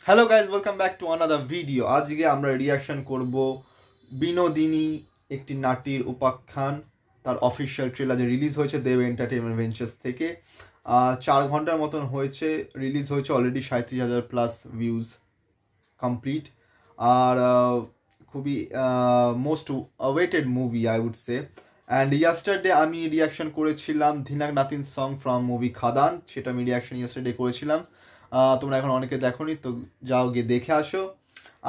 Hello guys, welcome back to another video. আজকে আমরা reaction করব বিনোদিনী, একটি নাটির উপাখ্যান, তার অফিসিয়াল ট্রেলার যে রিলিজ হয়েছে দেব এন্টারটেনমেন্ট ভেঞ্চার্স থেকে। 4 ঘন্টার মতন হয়েছে, রিলিজ হয়েছে অলরেডি 37,000+ ভিউজ কমপ্লিট। আর খুবই most awaited movie I would say. And yesterday আমি রিয়াকশন করেছিলাম ধিনাক নাতিন সং ফ্রম মুভি খাদান, সেটা আমি রিয়াকশন ইয়াস্টারডে করেছিলাম। তোমরা এখন অনেকে দেখোনি, তো যাও গিয়ে দেখে আসো।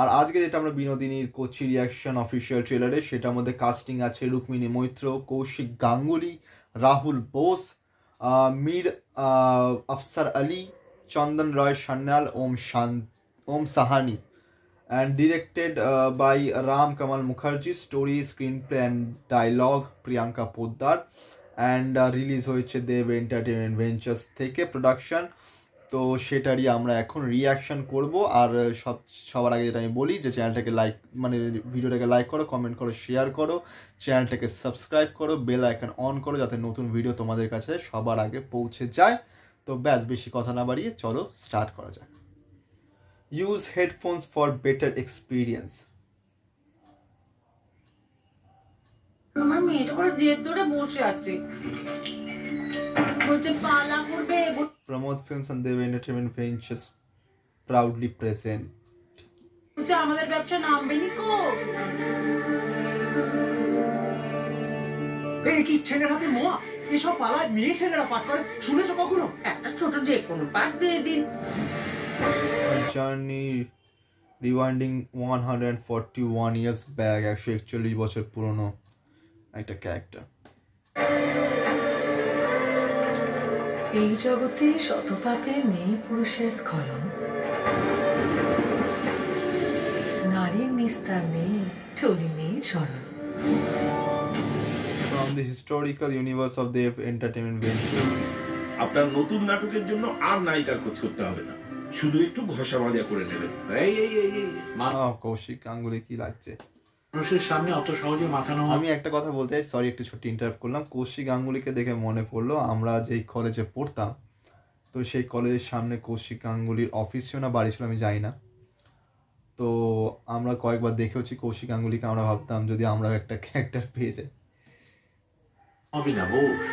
আর আজকে যেটা আমরা বিনোদিনীর করছি রিয়াকশন অফিসিয়াল ট্রেলারে, সেটার মধ্যে কাস্টিং আছে রুক্মিণী মৈত্র, কৌশিক গাঙ্গুলি, রাহুল বোস, মীর আফসার আলী, চন্দন রয় সান্যাল, ওম Sahani. And directed by Ram Kamal Mukherjee. Story, screenplay and dialogue Priyanka Poddar. And release হয়েছে দেব এন্টারটেনমেন্ট ভেঞ্চার্স থেকে প্রোডাকশন। তো সেটারই আমরা এখন রিয়াকশন করব। আর সবার আগে যেটা আমি বলি যে চ্যানেলটাকে ভিডিওটাকে লাইক করো, কমেন্ট করো, শেয়ার করো, চ্যানেলটাকে সাবস্ক্রাইব করো, বেল আইকন অন করো যাতে নতুন ভিডিও তোমাদের কাছে সবার আগে পৌঁছে যায়। তো ব্যাস, বেশি কথা না বাড়িয়ে চলো স্টার্ট করা যাক। Use headphones for better experience. আমার মেয়েটা পুরো জেদ ধরে বসে আছে, বলছে পালা করবে। Pramod Films and Dev Entertainment Ventures proudly present. বলছে আমাদের ব্যবসা নামবে নি কো। এই কি ছেলের হাতে মোয়া? এসব পালা মেয়ে ছেলেরা পাঠ করে, শুনেছো কখনো? একটা ছোট যে কোনো পাঠ দিয়ে দিন। A journey rewinding 141 years back, 141 বছর পুরনো একটা ক্যারেক্টার। এই জগতে শত পাপে নেই পুরুষের স্খলন, নারীর নিস্তার নেই, টলি নেই চরণ। From the historical universe of Dev Entertainment Ventures. আপনার নতুন নাটকের জন্য আর নায়িকার খোঁজ করতে হবে না, শুধু একটু ঘষা মাজা করে নেবেন। কৌশিক গাঙ্গুলি কি লাগছে? মানুষের সামনে অত সহজে মাথা নামা। আমি একটা কথা বলতে চাই, সরি একটু ছোট্ট ইন্টারাপ্ট করলাম। কৌশিক গাঙ্গুলিকে দেখে মনে পড়লো, আমরা যেই কলেজে পড়তাম, তো সেই কলেজের সামনে কৌশিক গাঙ্গুলির অফিস ছিল না বাড়ি ছিল আমি জানি না, তো আমরা কয়েকবার দেখেওছি কৌশিক গাঙ্গুলিকে। আমরা ভাবতাম যদি আমরা একটা ক্যারেক্টার পেয়ে যাই। আমি না বোস,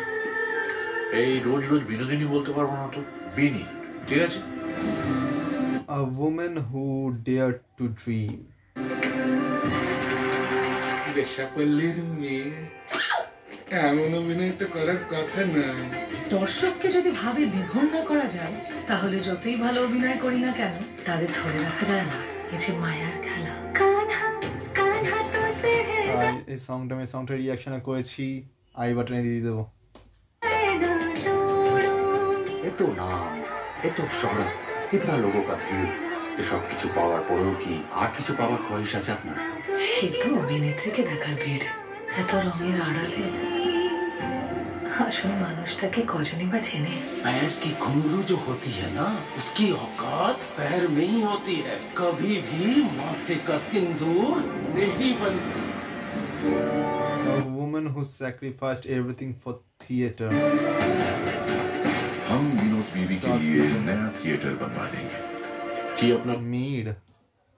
এই রোজ রোজ বিনোদিনী বলতে পারবো না তো, বিনি, ঠিক আছে? A woman who dared to dream. বেশাপল্লীর মেয়ে এমন অভিনয় তো করার কথা নয়। দর্শককে যদি ভাবে বিভোর না করা যায়, তাহলে যতই ভালো অভিনয় করি না কেন তাদের ধরে রাখা যায় না। এই যে মায়ার খেলা। এই সংটা রিয়াকশন করেছি, আই বাটনে দিয়ে দেবো। এত নাম, এত শহরত, ইতনা লোগোं का ভিড়, এসব কিছু পাওয়ার পরেও কি আর কিছু পাওয়ার খোয়াইশ আছে আপনার? সে তো অভিনেত্রীকে দেখার ভিড়, এত রঙের আড়ালে আসল মানুষটাকে কজনই বা চেনে। पैर की घुंघरू जो होती है ना, उसकी औकात पैर में ही होती है, कभी भी माथे का सिंदूर नहीं बनती। A woman who sacrificed everything for theater. हम विनोद बीवी के लिए नया थिएटर बनवा देंगे। কি আপনার मीड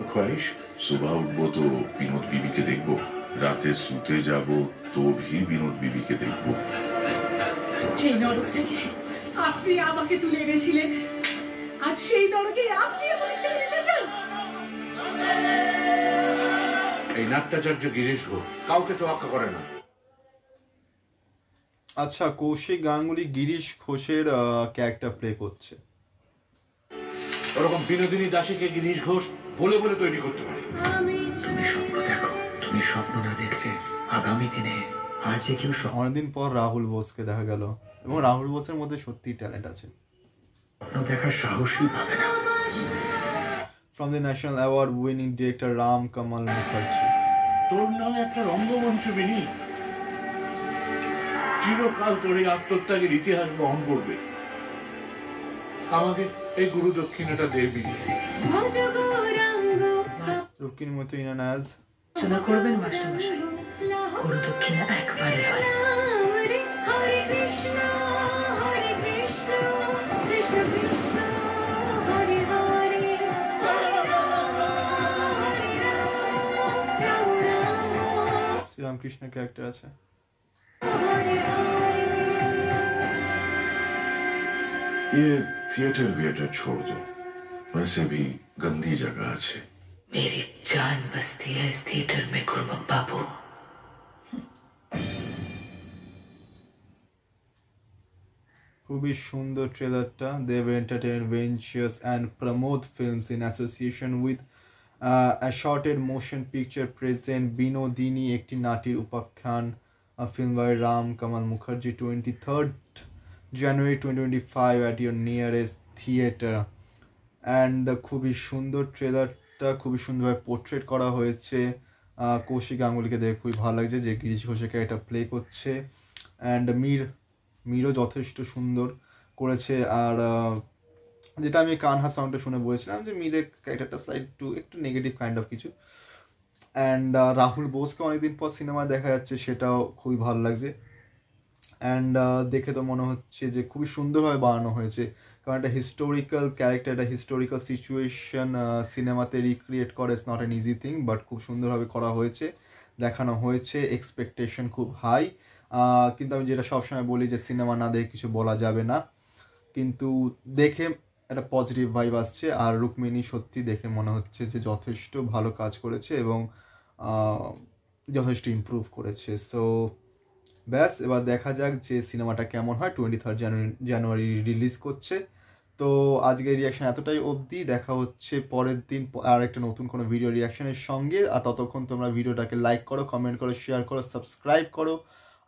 ख्वाहिश, सुबह उठबो तो विनोद बीवी के देखबो, राते सूते जाबो तो भी विनोद बीवी के देखबो। সেই নরক থেকে আপনি আমাকে তুলে এনেছিলেন, আজ সেই নরকে আপনি আমাকে ছেড়ে দিতে চান? এই নাট্যাচার্য গিরিশ ঘোষ কাউকে তো রক্ষা করে না। আচ্ছা, কৌশিক গাঙ্গুলি গিরিশ ঘোষের ক্যারেক্টার প্লে করছে। ওরকম বিনোদিনী দাসীকে গিরিশ ঘোষ বলে বলে তৈরি করতে পারে। তুমি স্বপ্ন দেখো, তুমি স্বপ্ন না দেখলে আগামী দিনে আর যে কেউ অনেকদিন পর রাহুল বোসকে দেখা গেল, এবং রাহুল বোসের মধ্যে সত্যি ট্যালেন্ট আছে। স্বপ্ন দেখার সাহসই পাবে না। From the National Award winning director Ram Kamal Mukherjee. তোর নামে একটা রঙ্গমঞ্চ বিনি, চিরকাল তোর এই আত্মত্যাগের ইতিহাস বহন করবে। আমাকে এই গুরু দক্ষিণাটা দেবী। রুক্মিণী মৈত্র ইনান as রচনা করবেন মাস্টারমশাই, গুরু দক্ষিণা একবারে হয়। হরে কৃষ্ণ কৃষ্ণ কৃষ্ণ হরে হরে কৃষ্ণের ক্যারেক্টার আছে। ये थिएटर विएटर छोड़ दो, वैसे भी गंदी जगह আছে। मेरी जान बसती है इस थिएटर में गुरमुख बाबू। খুবই সুন্দর ট্রেলারটা। Dev entertainment ventures and Pramod films in association with assorted motion picture present Binodini একটি নাটির উপাখ্যান, film by Ram Kamal Mukherjee, 23rd January 2025 at your nearest theater। And খুবই সুন্দর ট্রেলারটা, খুবই সুন্দরভাবে পোর্ট্রেট করা হয়েছে। কৌশিক গাঙ্গুলিকে দেখে খুবই ভালো লাগছে যে গিরিশ ঘোষের এটা প্লে করছে। অ্যান্ড মিরও যথেষ্ট সুন্দর করেছে। আর যেটা আমি কানহা সাউন্ডটা শুনে বলেছিলাম যে মিরের ক্যারেক্টারটা একটু নেগেটিভ কাইন্ড অফ কিছু। অ্যান্ড রাহুল বোসকে অনেকদিন পর সিনেমা দেখা যাচ্ছে, সেটাও খুবই ভালো লাগছে। অ্যান্ড দেখে তো মনে হচ্ছে যে খুবই সুন্দরভাবে বানানো হয়েছে, কারণ একটা হিস্টোরিক্যাল ক্যারেক্টার, একটা হিস্টোরিক্যাল সিচুয়েশন সিনেমাতে রিক্রিয়েট করে it's not an easy thing, but খুব সুন্দরভাবে করা হয়েছে, দেখানো হয়েছে। এক্সপেকটেশন খুব হাই, কিন্তু আমি যেটা সবসময় বলি যে সিনেমা না দেখে কিছু বলা যাবে না, কিন্তু দেখে একটা পজিটিভ ভাইব আসছে। আর রুক্মিণী সত্যি দেখে মনে হচ্ছে যে যথেষ্ট ভালো কাজ করেছে এবং যথেষ্ট ইমপ্রুভ করেছে। সো ব্যাস, এবার দেখা যাক যে সিনেমাটা কেমন হয়। 23rd January রিলিজ করছে। তো আজকের রিয়াকশন এতটাই অবধি, দেখা হচ্ছে পরের দিন আর একটা নতুন কোনো ভিডিও রিয়াকশনের সঙ্গে। আর ততক্ষণ তোমরা ভিডিওটাকে লাইক করো, কমেন্ট করো, শেয়ার করো, সাবস্ক্রাইব করো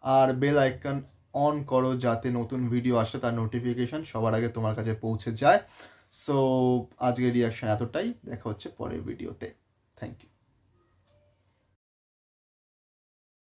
আর বেল আইকন অন করো, যাতে নতুন ভিডিও আসে তার নোটিফিকেশন সবার আগে তোমার কাছে পৌঁছে যায়। সো আজকের রিয়াকশন এতটাই, দেখা হচ্ছে পরের ভিডিওতে। Thank you.